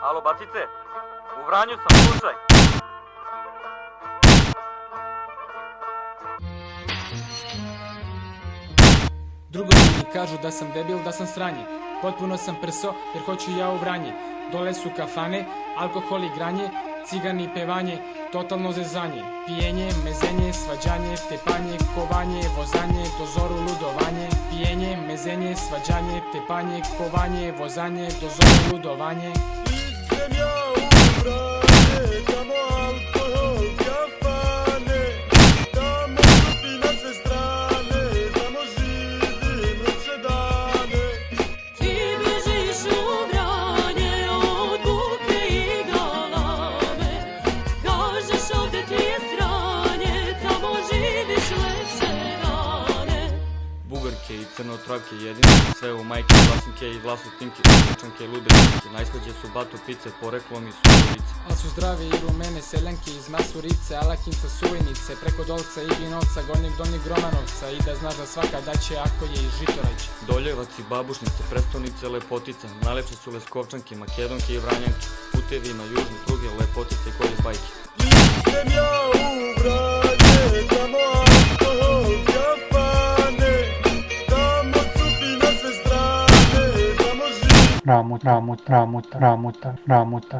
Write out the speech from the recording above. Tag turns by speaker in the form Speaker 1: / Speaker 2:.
Speaker 1: Alo, Batice, u Vranju sam, slušaj.
Speaker 2: Drugovi mi kažu da sam debil, da sam sranje. Potpuno sam prso jer hoću ja u Vranje. Dole su kafane, alkohol i granje, cigani i pevanje, totalno zezanje. Pijenje, mezenje, svađanje, tepanje, kovanje, vozanje, do zoru ludovanje. Pijenje, mezenje, svađanje, tepanje, kovanje, vozanje, do zoru ludovanje.
Speaker 3: Idem ja u Vranje, tamo alkohol, kafane, tamo šupi na sve strane, tamo živim lepše dane.
Speaker 4: Ti bježiš u Vranje od buke i galame, kažeš ovdje ti je sranje, tamo živiš lepše dane.
Speaker 1: Bugarke i crnotravke jedine, sve u majke, glasinke i vlasotinke, učanke, ludežnike, najslađe su batu pice, poreklom i surovice.
Speaker 2: Al su zdrave i rumene seljanke iz Masurice, Alakinca, Suvinice, preko Dolca i Vinovca, Gornjeg Donjeg Romanovca. I da znaš da svaka daće ako je i Žitorać.
Speaker 1: Doljevac i Babušnice, prestonice lepotica, najlepše su Leskovčanke, Makedonke i Vranjanke, putevi na južni pruge, lepotice koje iz bajke.
Speaker 3: Idem ja u Vranje, tamo alkohol, kafane, tamo cupi na sve strane, tamo živim
Speaker 5: Ramuta, ramuta, ramuta, ramuta.